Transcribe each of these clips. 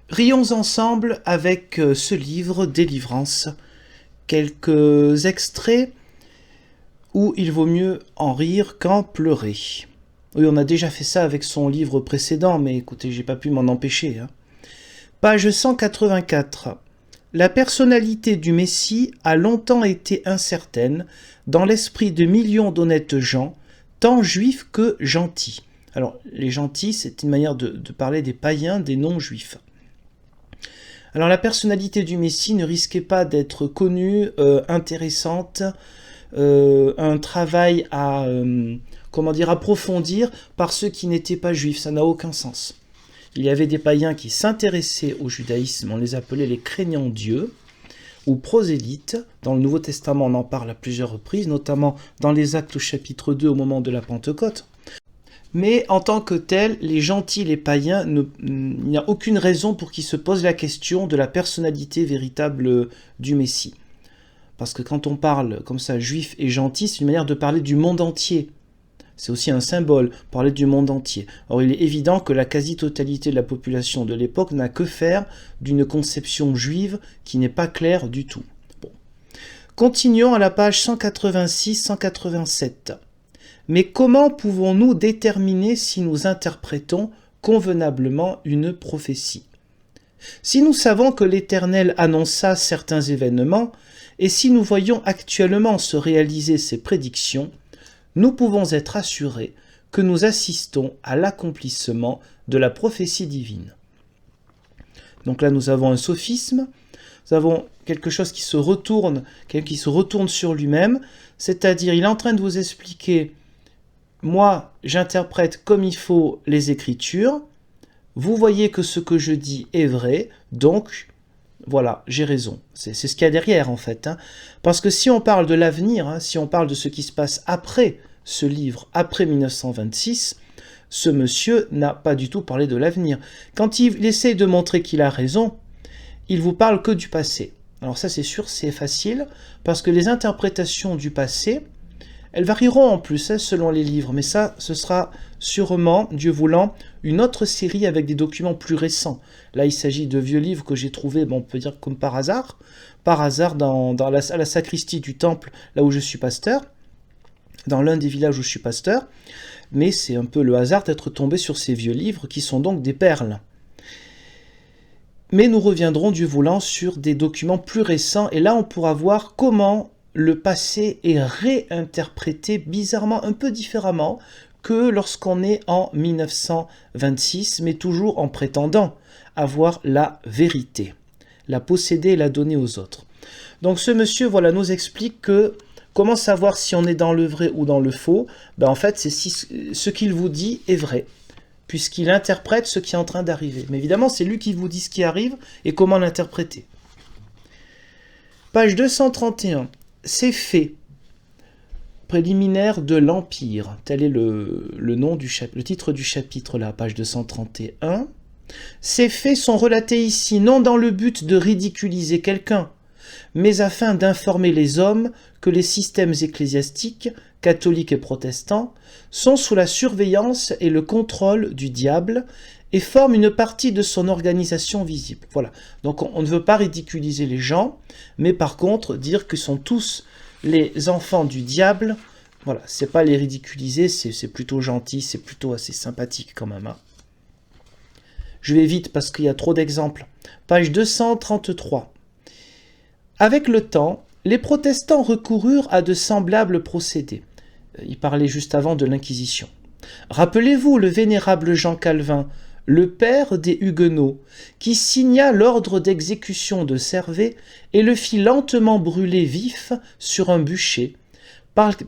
Rions ensemble avec ce livre Délivrance, quelques extraits où il vaut mieux en rire qu'en pleurer. Oui, on a déjà fait ça avec son livre précédent, mais écoutez, j'ai pas pu m'en empêcher. Page 184. La personnalité du Messie a longtemps été incertaine dans l'esprit de millions d'honnêtes gens, tant juifs que gentils. Alors, les gentils, c'est une manière de parler des païens, des non-juifs. Alors, la personnalité du Messie ne risquait pas d'être connue, intéressante, un travail à approfondir par ceux qui n'étaient pas juifs. Ça n'a aucun sens. Il y avait des païens qui s'intéressaient au judaïsme, on les appelait les craignants Dieu, ou prosélytes. Dans le Nouveau Testament, on en parle à plusieurs reprises, notamment dans les Actes au chapitre 2 au moment de la Pentecôte. Mais en tant que tels, les gentils, les païens, il n'y a aucune raison pour qu'ils se posent la question de la personnalité véritable du Messie. Parce que quand on parle comme ça, juif et gentil, c'est une manière de parler du monde entier. C'est aussi un symbole, parler du monde entier. Or, il est évident que la quasi-totalité de la population de l'époque n'a que faire d'une conception juive qui n'est pas claire du tout. Bon. Continuons à la page 186-187. Mais comment pouvons-nous déterminer si nous interprétons convenablement une prophétie ? Si nous savons que l'Éternel annonça certains événements, et si nous voyons actuellement se réaliser ces prédictions, nous pouvons être assurés que nous assistons à l'accomplissement de la prophétie divine. Donc là, nous avons un sophisme, nous avons quelque chose qui se retourne sur lui-même, c'est-à-dire il est en train de vous expliquer, moi, j'interprète comme il faut les Écritures, vous voyez que ce que je dis est vrai, donc voilà, j'ai raison. C'est ce qu'il y a derrière en fait. Parce que si on parle de l'avenir, si on parle de ce qui se passe après ce livre, après 1926, ce monsieur n'a pas du tout parlé de l'avenir. Quand il essaie de montrer qu'il a raison, il vous parle que du passé. Alors ça c'est sûr, c'est facile, parce que les interprétations du passé, elles varieront en plus selon les livres, mais ça, ce sera sûrement, Dieu voulant, une autre série avec des documents plus récents. Là, il s'agit de vieux livres que j'ai trouvés, on peut dire comme par hasard à la sacristie du temple, là où je suis pasteur, dans l'un des villages où je suis pasteur, mais c'est un peu le hasard d'être tombé sur ces vieux livres qui sont donc des perles. Mais nous reviendrons, Dieu voulant, sur des documents plus récents, et là on pourra voir comment le passé est réinterprété bizarrement, un peu différemment que lorsqu'on est en 1926, mais toujours en prétendant avoir la vérité, la posséder et la donner aux autres. Donc ce monsieur nous explique que comment savoir si on est dans le vrai ou dans le faux ? En fait, c'est si ce qu'il vous dit est vrai, puisqu'il interprète ce qui est en train d'arriver. Mais évidemment, c'est lui qui vous dit ce qui arrive et comment l'interpréter. Page 231. Ces faits préliminaires de l'Empire, tel est le titre du chapitre là, page 231. Ces faits sont relatés ici non dans le but de ridiculiser quelqu'un, mais afin d'informer les hommes que les systèmes ecclésiastiques, catholiques et protestants, sont sous la surveillance et le contrôle du diable et forment une partie de son organisation visible. Voilà. Donc on ne veut pas ridiculiser les gens, mais par contre dire que sont tous les enfants du diable, voilà, c'est pas les ridiculiser, c'est plutôt gentil, c'est plutôt assez sympathique quand même. Je vais vite parce qu'il y a trop d'exemples. Page 233. Avec le temps, les protestants recoururent à de semblables procédés. Il parlait juste avant de l'Inquisition. Rappelez-vous le vénérable Jean Calvin, le père des Huguenots, qui signa l'ordre d'exécution de Servet et le fit lentement brûler vif sur un bûcher,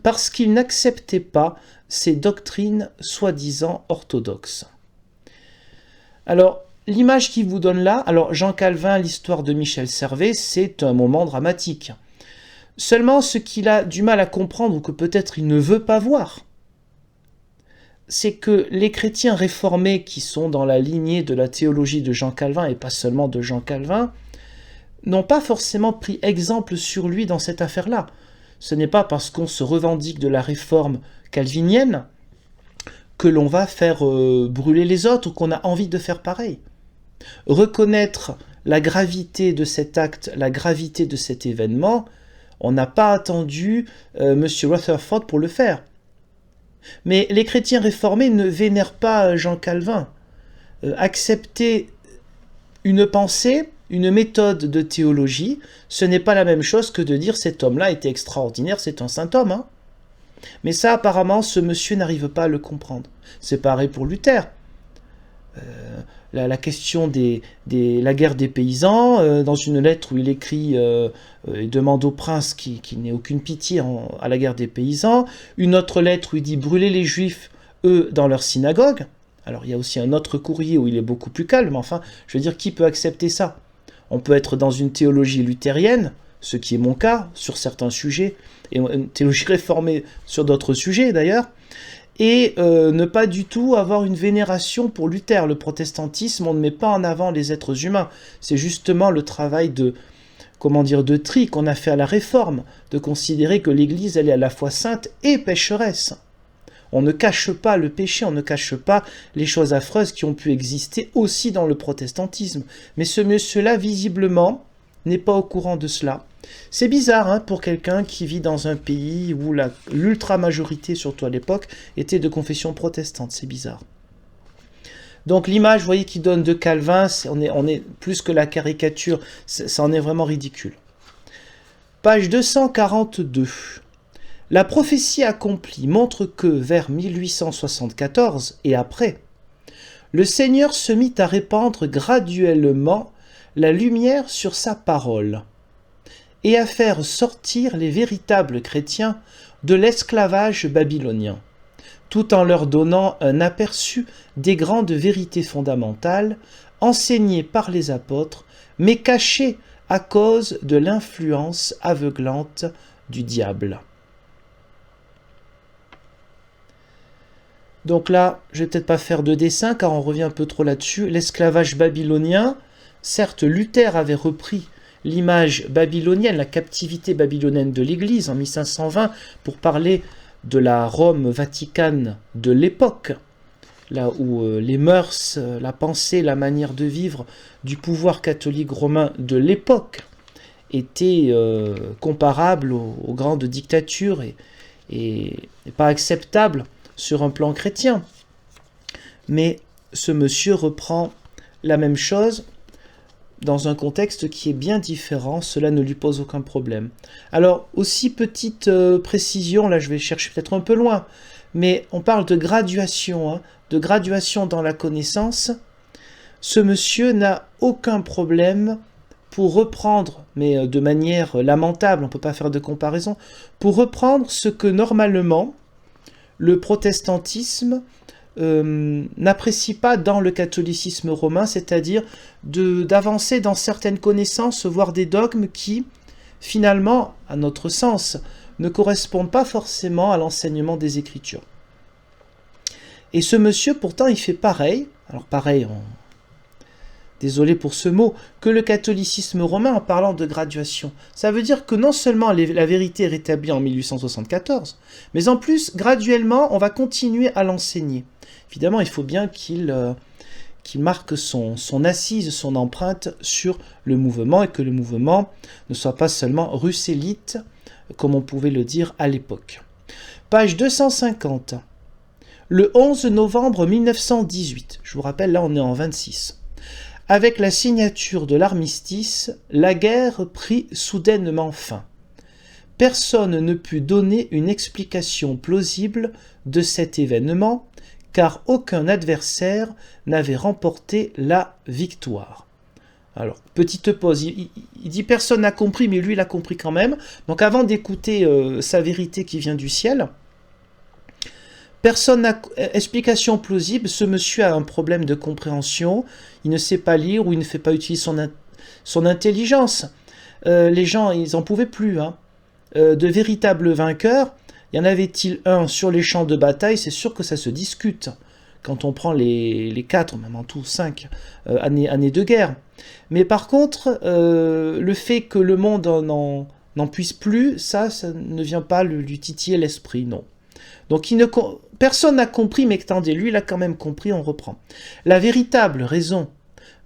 parce qu'il n'acceptait pas ces doctrines soi-disant orthodoxes. Alors, l'image qu'il vous donne là, alors Jean Calvin, l'histoire de Michel Servet, c'est un moment dramatique. Seulement, ce qu'il a du mal à comprendre, ou que peut-être il ne veut pas voir, c'est que les chrétiens réformés qui sont dans la lignée de la théologie de Jean Calvin, et pas seulement de Jean Calvin, n'ont pas forcément pris exemple sur lui dans cette affaire-là. Ce n'est pas parce qu'on se revendique de la réforme calvinienne que l'on va faire brûler les autres ou qu'on a envie de faire pareil. reconnaître la gravité de cet acte, la gravité de cet événement, on n'a pas attendu M. Rutherford pour le faire. Mais les chrétiens réformés ne vénèrent pas Jean Calvin. Accepter une pensée, une méthode de théologie, ce n'est pas la même chose que de dire cet homme-là était extraordinaire, c'est un saint homme. Hein. Mais ça, apparemment, ce monsieur n'arrive pas à le comprendre. C'est pareil pour Luther. La question de la guerre des paysans, dans une lettre où il écrit, il demande au prince qui n'ait aucune pitié à la guerre des paysans, une autre lettre où il dit brûler les juifs, eux, dans leur synagogue. Alors il y a aussi un autre courrier où il est beaucoup plus calme, enfin, je veux dire, qui peut accepter ça? On peut être dans une théologie luthérienne, ce qui est mon cas, sur certains sujets, et une théologie réformée sur d'autres sujets d'ailleurs, et ne pas du tout avoir une vénération pour Luther. Le protestantisme, on ne met pas en avant les êtres humains. C'est justement le travail de tri qu'on a fait à la Réforme, de considérer que l'Église, elle est à la fois sainte et pécheresse. On ne cache pas le péché, on ne cache pas les choses affreuses qui ont pu exister aussi dans le protestantisme. Mais ce monsieur-là, visiblement, n'est pas au courant de cela. C'est bizarre hein, pour quelqu'un qui vit dans un pays où l'ultra-majorité, surtout à l'époque, était de confession protestante. C'est bizarre. Donc l'image, vous voyez, qu'il donne de Calvin, on est plus que la caricature, ça en est vraiment ridicule. Page 242. La prophétie accomplie montre que vers 1874 et après, le Seigneur se mit à répandre graduellement la lumière sur sa parole et à faire sortir les véritables chrétiens de l'esclavage babylonien, tout en leur donnant un aperçu des grandes vérités fondamentales enseignées par les apôtres, mais cachées à cause de l'influence aveuglante du diable. Donc là, je vais peut-être pas faire de dessin car on revient un peu trop là-dessus. L'esclavage babylonien, certes Luther avait repris l'image babylonienne, la captivité babylonienne de l'Église en 1520 pour parler de la Rome vaticane de l'époque, là où les mœurs, la pensée, la manière de vivre du pouvoir catholique romain de l'époque étaient comparables aux grandes dictatures et pas acceptables sur un plan chrétien. Mais ce monsieur reprend la même chose dans un contexte qui est bien différent, cela ne lui pose aucun problème. Alors, aussi petite précision, là je vais chercher peut-être un peu loin, mais on parle de graduation, hein, de graduation dans la connaissance. Ce monsieur n'a aucun problème pour reprendre, mais de manière lamentable, on ne peut pas faire de comparaison, pour reprendre ce que normalement le protestantisme n'apprécie pas dans le catholicisme romain, c'est-à-dire d'avancer dans certaines connaissances, voire des dogmes qui, finalement, à notre sens, ne correspondent pas forcément à l'enseignement des Écritures. Et ce monsieur, pourtant, il fait pareil, alors pareil, désolé pour ce mot, que le catholicisme romain en parlant de graduation. Ça veut dire que non seulement la vérité est rétablie en 1874, mais en plus, graduellement, on va continuer à l'enseigner. Évidemment, il faut bien qu'il marque son assise, son empreinte sur le mouvement, et que le mouvement ne soit pas seulement russellite, comme on pouvait le dire à l'époque. Page 250. Le 11 novembre 1918, je vous rappelle, là on est en 26. Avec la signature de l'armistice, la guerre prit soudainement fin. Personne ne put donner une explication plausible de cet événement, car aucun adversaire n'avait remporté la victoire. Alors, petite pause, il dit personne n'a compris, mais lui il a compris quand même. Donc avant d'écouter sa vérité qui vient du ciel, personne n'a explication plausible, ce monsieur a un problème de compréhension, il ne sait pas lire ou il ne fait pas utiliser son intelligence. Les gens, ils n'en pouvaient plus. Hein. De véritables vainqueurs, y en avait-il un sur les champs de bataille? C'est sûr que ça se discute. Quand on prend les 4, même en tout 5 années de guerre. Mais par contre, le fait que le monde n'en puisse plus, ça ne vient pas lui titiller l'esprit, non. Donc personne n'a compris, mais attendez, lui il a quand même compris, on reprend. La véritable raison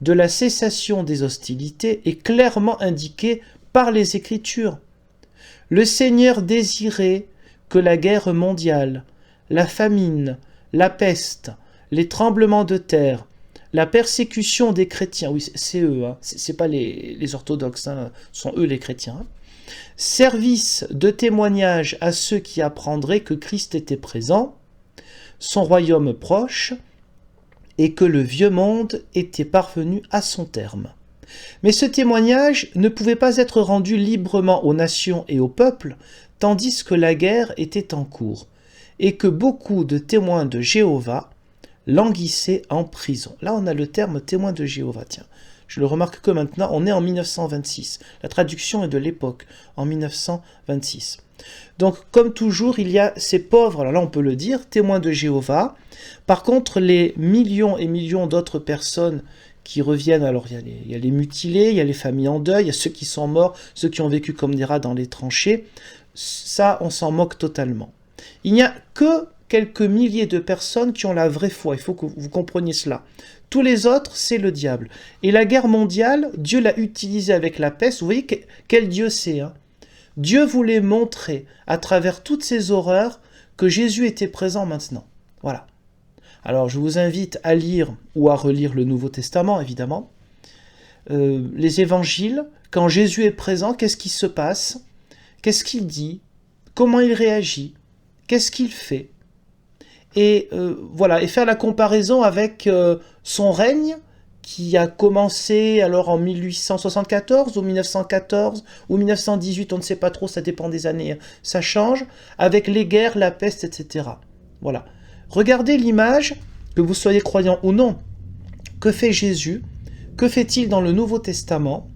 de la cessation des hostilités est clairement indiqué par les Écritures. Le Seigneur désirait que la guerre mondiale, la famine, la peste, les tremblements de terre, la persécution des chrétiens, oui c'est eux, hein, c'est pas les orthodoxes, hein, sont eux les chrétiens, hein, servissent de témoignage à ceux qui apprendraient que Christ était présent, son royaume proche, et que le vieux monde était parvenu à son terme. Mais ce témoignage ne pouvait pas être rendu librement aux nations et aux peuples, tandis que la guerre était en cours, et que beaucoup de témoins de Jéhovah languissaient en prison. Là, on a le terme témoin de Jéhovah, tiens. Je le remarque que maintenant, on est en 1926. La traduction est de l'époque, en 1926. Donc, comme toujours, il y a ces pauvres, alors là on peut le dire, témoins de Jéhovah. Par contre, les millions et millions d'autres personnes qui reviennent, alors il y a les mutilés, il y a les familles en deuil, il y a ceux qui sont morts, ceux qui ont vécu comme des rats dans les tranchées, ça, on s'en moque totalement. Il n'y a que quelques milliers de personnes qui ont la vraie foi, il faut que vous compreniez cela. Tous les autres, c'est le diable. Et la guerre mondiale, Dieu l'a utilisée avec la peste. Vous voyez quel Dieu c'est, hein? Dieu voulait montrer, à travers toutes ces horreurs, que Jésus était présent maintenant. Voilà. Alors, je vous invite à lire ou à relire le Nouveau Testament, évidemment. Les évangiles, quand Jésus est présent, qu'est-ce qui se passe? Qu'est-ce qu'il dit? Comment il réagit? Qu'est-ce qu'il fait? Et voilà, et faire la comparaison avec son règne, qui a commencé alors en 1874 ou 1914 ou 1918, on ne sait pas trop, ça dépend des années, hein. Ça change, avec les guerres, la peste, etc. Voilà. Regardez l'image, que vous soyez croyant ou non. Que fait Jésus? Que fait-il dans le Nouveau Testament?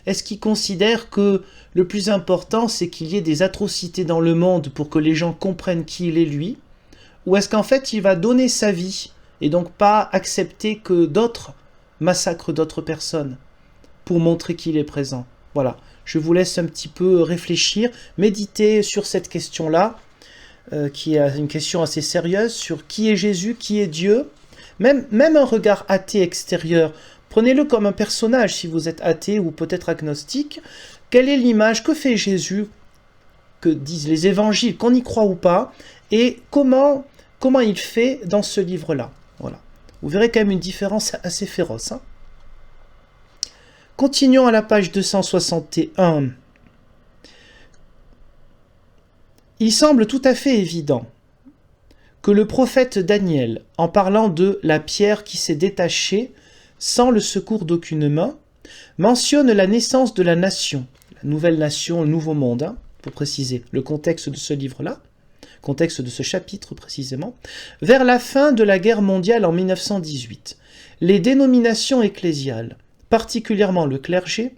Est-ce qu'il considère que le plus important, c'est qu'il y ait des atrocités dans le monde pour que les gens comprennent qui il est lui? Ou est-ce qu'en fait, il va donner sa vie et donc pas accepter que d'autres massacrent d'autres personnes pour montrer qu'il est présent? Voilà, je vous laisse un petit peu réfléchir, méditer sur cette question-là, qui est une question assez sérieuse, sur qui est Jésus, qui est Dieu. Même un regard athée extérieur, prenez-le comme un personnage si vous êtes athée ou peut-être agnostique. Quelle est l'image? Que fait Jésus? Que disent les évangiles, qu'on y croit ou pas? Et comment il fait dans ce livre-là? Voilà. Vous verrez quand même une différence assez féroce, hein. Continuons à la page 261. Il semble tout à fait évident que le prophète Daniel, en parlant de la pierre qui s'est détachée sans le secours d'aucune main, mentionne la naissance de la nation, la nouvelle nation, le nouveau monde, hein, pour préciser le contexte de ce livre-là, contexte de ce chapitre précisément, vers la fin de la guerre mondiale en 1918. Les dénominations ecclésiales, particulièrement le clergé,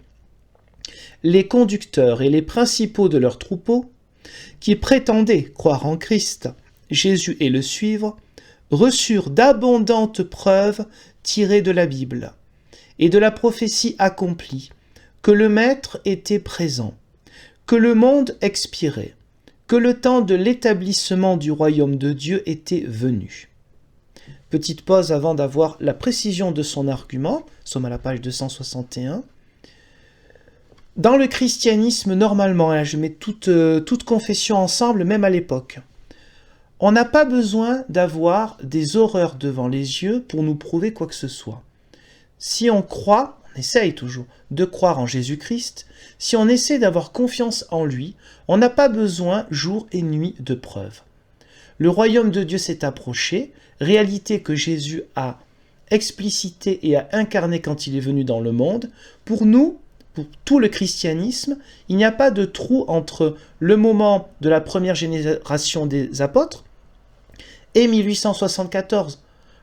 les conducteurs et les principaux de leurs troupeaux, qui prétendaient croire en Christ, Jésus et le suivre, reçurent d'abondantes preuves tirées de la Bible et de la prophétie accomplie, que le Maître était présent, que le monde expirait, que le temps de l'établissement du royaume de Dieu était venu. Petite pause avant d'avoir la précision de son argument, nous sommes à la page 261. Dans le christianisme, normalement, hein, je mets toute confession ensemble, même à l'époque, on n'a pas besoin d'avoir des horreurs devant les yeux pour nous prouver quoi que ce soit. Si on croit, on essaye toujours de croire en Jésus-Christ, si on essaie d'avoir confiance en lui, on n'a pas besoin jour et nuit de preuves. Le royaume de Dieu s'est approché, réalité que Jésus a explicitée et a incarnée quand il est venu dans le monde. Pour nous, pour tout le christianisme, il n'y a pas de trou entre le moment de la première génération des apôtres et 1874.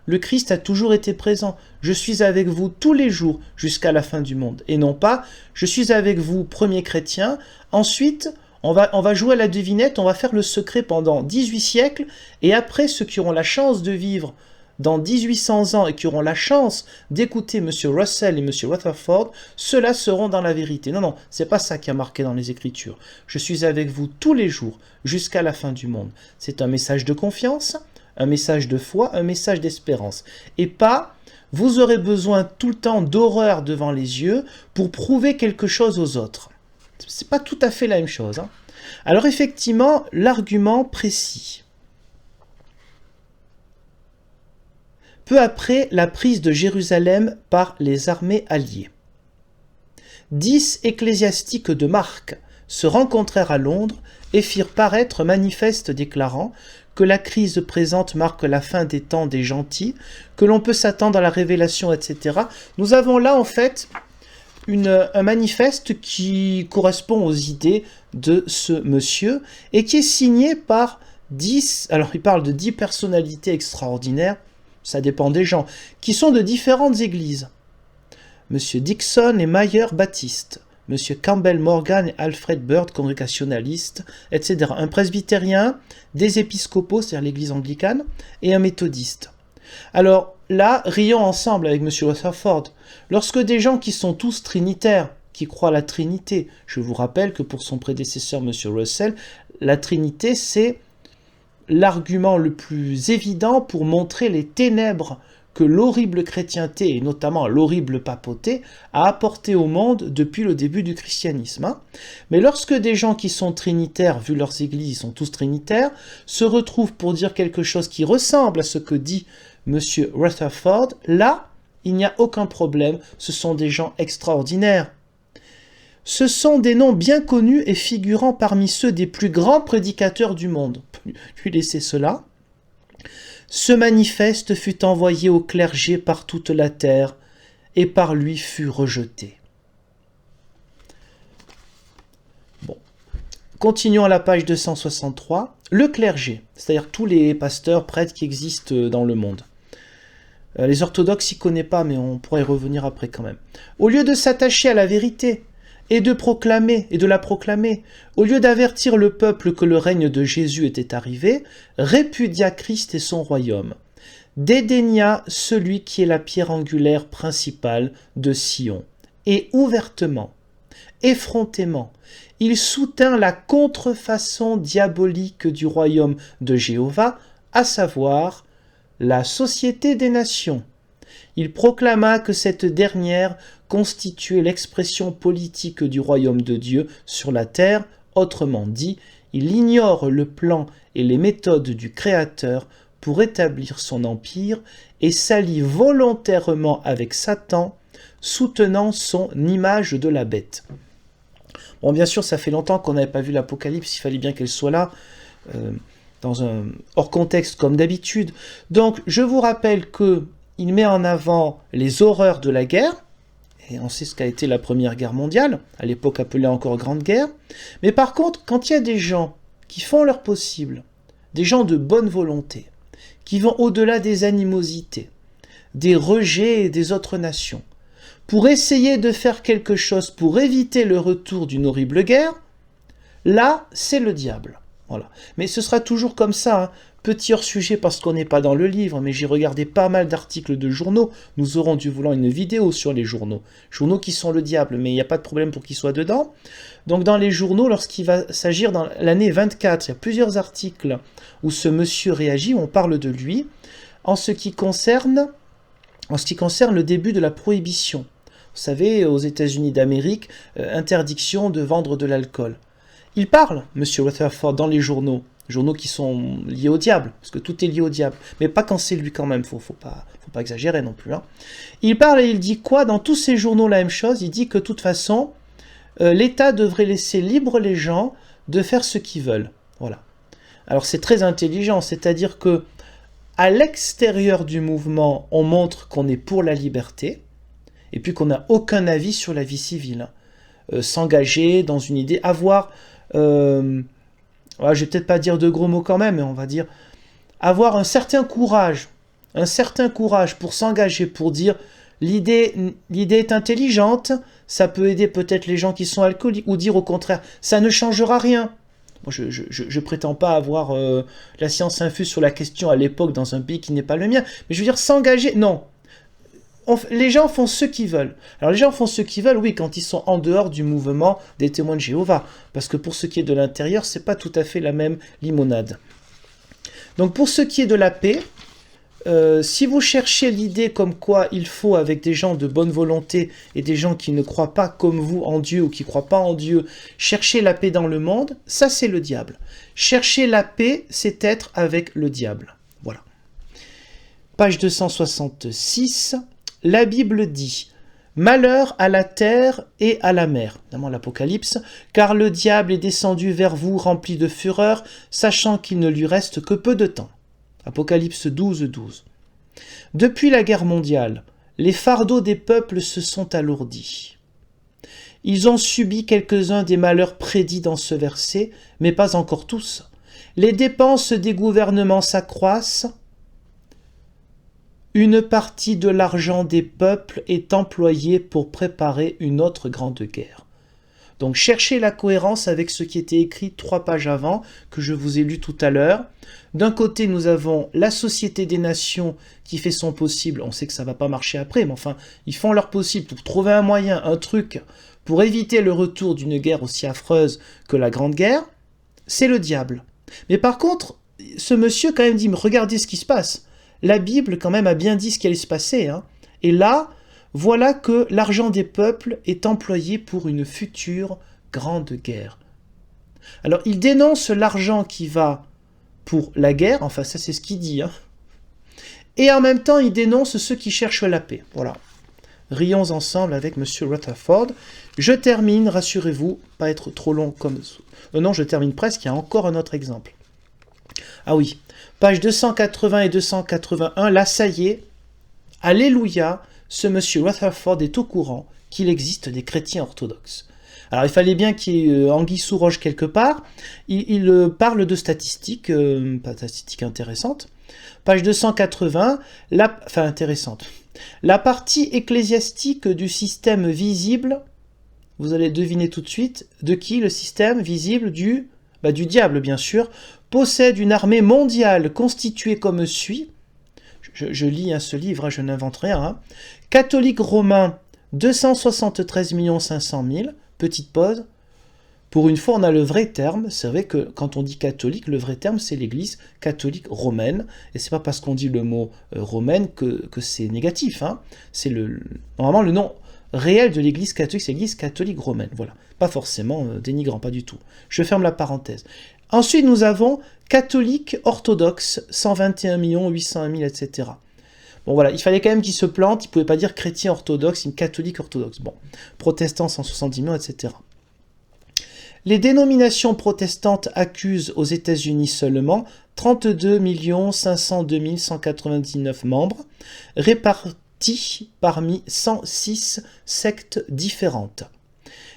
Le Christ a toujours été présent. Je suis avec vous tous les jours jusqu'à la fin du monde. Et non pas, je suis avec vous, premier chrétien. Ensuite, on va jouer à la devinette, on va faire le secret pendant 18 siècles. Et après, ceux qui auront la chance de vivre dans 1800 ans et qui auront la chance d'écouter M. Russell et M. Rutherford, ceux-là seront dans la vérité. Non, c'est pas ça qui a marqué dans les Écritures. Je suis avec vous tous les jours jusqu'à la fin du monde. C'est un message de confiance, un message de foi, un message d'espérance. Et pas vous aurez besoin tout le temps d'horreur devant les yeux pour prouver quelque chose aux autres. C'est pas tout à fait la même chose, hein. Alors effectivement, l'argument précis. Peu après la prise de Jérusalem par les armées alliées, 10 ecclésiastiques de marque se rencontrèrent à Londres et firent paraître manifeste déclarant que la crise présente marque la fin des temps des gentils, que l'on peut s'attendre à la révélation, etc. Nous avons là en fait un manifeste qui correspond aux idées de ce monsieur et qui est signé par 10, alors il parle de 10 personnalités extraordinaires, ça dépend des gens, qui sont de différentes églises. Monsieur Dixon et Mayer Baptiste, Monsieur Campbell Morgan et Alfred Bird, congrégationaliste, etc. Un presbytérien, des épiscopaux, c'est-à-dire l'église anglicane, et un méthodiste. Alors là, rions ensemble avec Monsieur Rutherford. Lorsque des gens qui sont tous trinitaires, qui croient à la Trinité, je vous rappelle que pour son prédécesseur Monsieur Russell, la Trinité c'est l'argument le plus évident pour montrer les ténèbres que l'horrible chrétienté, et notamment l'horrible papauté, a apporté au monde depuis le début du christianisme. Hein. Mais lorsque des gens qui sont trinitaires, vu leurs églises, ils sont tous trinitaires, se retrouvent pour dire quelque chose qui ressemble à ce que dit M. Rutherford, là, il n'y a aucun problème, ce sont des gens extraordinaires. Ce sont des noms bien connus et figurant parmi ceux des plus grands prédicateurs du monde. Lui laisser cela. Ce manifeste fut envoyé au clergé par toute la terre et par lui fut rejeté. Bon. Continuons à la page 263. Le clergé, c'est-à-dire tous les pasteurs, prêtres qui existent dans le monde. Les orthodoxes s'y connaissent pas, mais on pourrait y revenir après quand même. Au lieu de s'attacher à la vérité, et de la proclamer, au lieu d'avertir le peuple que le règne de Jésus était arrivé, répudia Christ et son royaume, dédaigna celui qui est la pierre angulaire principale de Sion, et ouvertement, effrontément, il soutint la contrefaçon diabolique du royaume de Jéhovah, à savoir la société des nations. Il proclama que cette dernière constituait l'expression politique du royaume de Dieu sur la terre, autrement dit, il ignore le plan et les méthodes du Créateur pour établir son empire et s'allie volontairement avec Satan, soutenant son image de la bête. Bon, bien sûr, ça fait longtemps qu'on n'avait pas vu l'Apocalypse, il fallait bien qu'elle soit là, dans un hors contexte comme d'habitude. Donc, je vous rappelle que il met en avant les horreurs de la guerre, et on sait ce qu'a été la Première Guerre mondiale, à l'époque appelée encore Grande Guerre. Mais par contre, quand il y a des gens qui font leur possible, des gens de bonne volonté, qui vont au-delà des animosités, des rejets des autres nations, pour essayer de faire quelque chose pour éviter le retour d'une horrible guerre, là, c'est le diable. Voilà. Mais ce sera toujours comme ça, hein. Petit hors-sujet parce qu'on n'est pas dans le livre, mais j'ai regardé pas mal d'articles de journaux. Nous aurons du voulant une vidéo sur les journaux. Journaux qui sont le diable, mais il n'y a pas de problème pour qu'ils soient dedans. Donc dans les journaux, lorsqu'il va s'agir dans l'année 24, il y a plusieurs articles où ce monsieur réagit, où on parle de lui, en ce qui concerne le début de la prohibition. Vous savez, aux États-Unis d'Amérique, interdiction de vendre de l'alcool. Il parle, M. Rutherford, dans les journaux qui sont liés au diable, parce que tout est lié au diable, mais pas quand c'est lui quand même, faut pas exagérer non plus. Hein. Il parle et il dit quoi? Dans tous ces journaux, la même chose, il dit que de toute façon, l'État devrait laisser libre les gens de faire ce qu'ils veulent. Voilà. Alors c'est très intelligent, c'est-à-dire que à l'extérieur du mouvement, on montre qu'on est pour la liberté, et puis qu'on n'a aucun avis sur la vie civile. S'engager dans une idée, avoir... je vais peut-être pas dire de gros mots quand même, mais on va dire avoir un certain courage pour s'engager, pour dire l'idée est intelligente, ça peut aider peut-être les gens qui sont alcooliques, ou dire au contraire, ça ne changera rien. Moi, je prétends pas avoir la science infuse sur la question à l'époque dans un pays qui n'est pas le mien, mais je veux dire s'engager, non. Les gens font ce qu'ils veulent. Alors les gens font ce qu'ils veulent, oui, quand ils sont en dehors du mouvement des témoins de Jéhovah. Parce que pour ce qui est de l'intérieur, c'est pas tout à fait la même limonade. Donc pour ce qui est de la paix, Si vous cherchez l'idée comme quoi il faut, avec des gens de bonne volonté et des gens qui ne croient pas comme vous en Dieu ou qui ne croient pas en Dieu, chercher la paix dans le monde, ça c'est le diable. Chercher la paix, c'est être avec le diable. Voilà. Page 266, la Bible dit « Malheur à la terre et à la mer », évidemment l'Apocalypse, « car le diable est descendu vers vous rempli de fureur, sachant qu'il ne lui reste que peu de temps. » Apocalypse 12, 12. Depuis la guerre mondiale, les fardeaux des peuples se sont alourdis. Ils ont subi quelques-uns des malheurs prédits dans ce verset, mais pas encore tous. Les dépenses des gouvernements s'accroissent. Une partie de l'argent des peuples est employée pour préparer une autre grande guerre. Donc cherchez la cohérence avec ce qui était écrit 3 pages avant, que je vous ai lu tout à l'heure. D'un côté, nous avons la Société des Nations qui fait son possible. On sait que ça ne va pas marcher après, mais enfin, ils font leur possible pour trouver un moyen, un truc, pour éviter le retour d'une guerre aussi affreuse que la Grande Guerre. C'est le diable. Mais par contre, ce monsieur quand même dit, mais regardez ce qui se passe. La Bible quand même a bien dit ce qui allait se passer. Hein. Et là, voilà que l'argent des peuples est employé pour une future grande guerre. Alors, il dénonce l'argent qui va pour la guerre, enfin ça c'est ce qu'il dit, hein. Et en même temps il dénonce ceux qui cherchent la paix. Voilà. Rions ensemble avec M. Rutherford. Je termine, rassurez-vous, pas être trop long comme... non, je termine presque, il y a encore un autre exemple. Ah oui, page 280 et 281, là ça y est, alléluia, ce M. Rutherford est au courant qu'il existe des chrétiens orthodoxes. Alors, il fallait bien qu'il y ait anguille sous roche quelque part. Il parle de statistiques, pas statistiques intéressantes. Page 280, enfin intéressante. La partie ecclésiastique du système visible, vous allez deviner tout de suite, de qui le système visible du diable, bien sûr, possède une armée mondiale constituée comme suit. Je lis ce livre, je n'invente rien. Hein. Catholiques romains, 273 500 000. Petite pause. Pour une fois, on a le vrai terme. C'est vrai que quand on dit catholique, le vrai terme, c'est l'Église catholique romaine. Et c'est pas parce qu'on dit le mot romaine que c'est négatif. Hein. C'est normalement le nom réel de l'Église catholique, c'est l'Église catholique romaine. Voilà. Pas forcément dénigrant, pas du tout. Je ferme la parenthèse. Ensuite, nous avons catholiques orthodoxes, 121 800 000, etc. Bon voilà, il fallait quand même qu'il se plante, il ne pouvait pas dire chrétien orthodoxe, une catholique orthodoxe. Bon, protestants 170 millions, etc. Les dénominations protestantes accusent aux États-Unis seulement 32 502 199 membres, répartis parmi 106 sectes différentes.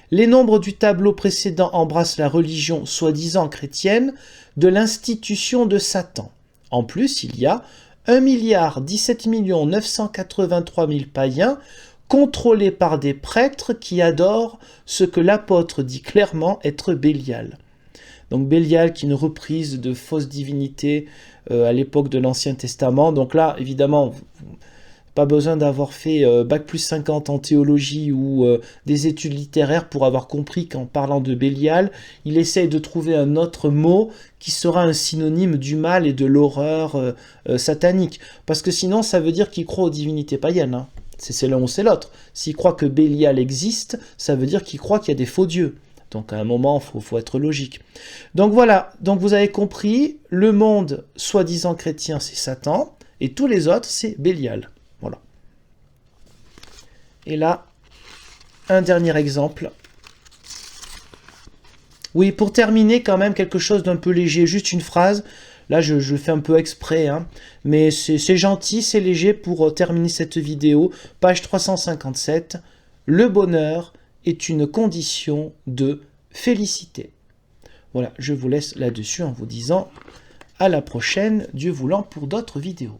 Les nombres du tableau précédent embrassent la religion soi-disant chrétienne de l'institution de Satan. En plus, il y a 1,17 983 000 païens contrôlés par des prêtres qui adorent ce que l'apôtre dit clairement être Bélial. Donc Bélial qui est une reprise de fausses divinités à l'époque de l'Ancien Testament. Donc là, évidemment, pas besoin d'avoir fait bac plus 50 en théologie ou des études littéraires pour avoir compris qu'en parlant de Bélial, il essaye de trouver un autre mot qui sera un synonyme du mal et de l'horreur satanique. Parce que sinon, ça veut dire qu'il croit aux divinités païennes. Hein. C'est l'un ou c'est l'autre. S'il croit que Bélial existe, ça veut dire qu'il croit qu'il y a des faux dieux. Donc à un moment, il faut être logique. Donc voilà, donc vous avez compris, le monde soi-disant chrétien, c'est Satan, et tous les autres, c'est Bélial. Voilà. Et là, un dernier exemple. Oui, pour terminer, quand même, quelque chose d'un peu léger, juste une phrase. Là, je fais un peu exprès, hein, mais c'est gentil, c'est léger pour terminer cette vidéo. Page 357. Le bonheur est une condition de félicité. Voilà, je vous laisse là-dessus en vous disant à la prochaine, Dieu voulant, pour d'autres vidéos.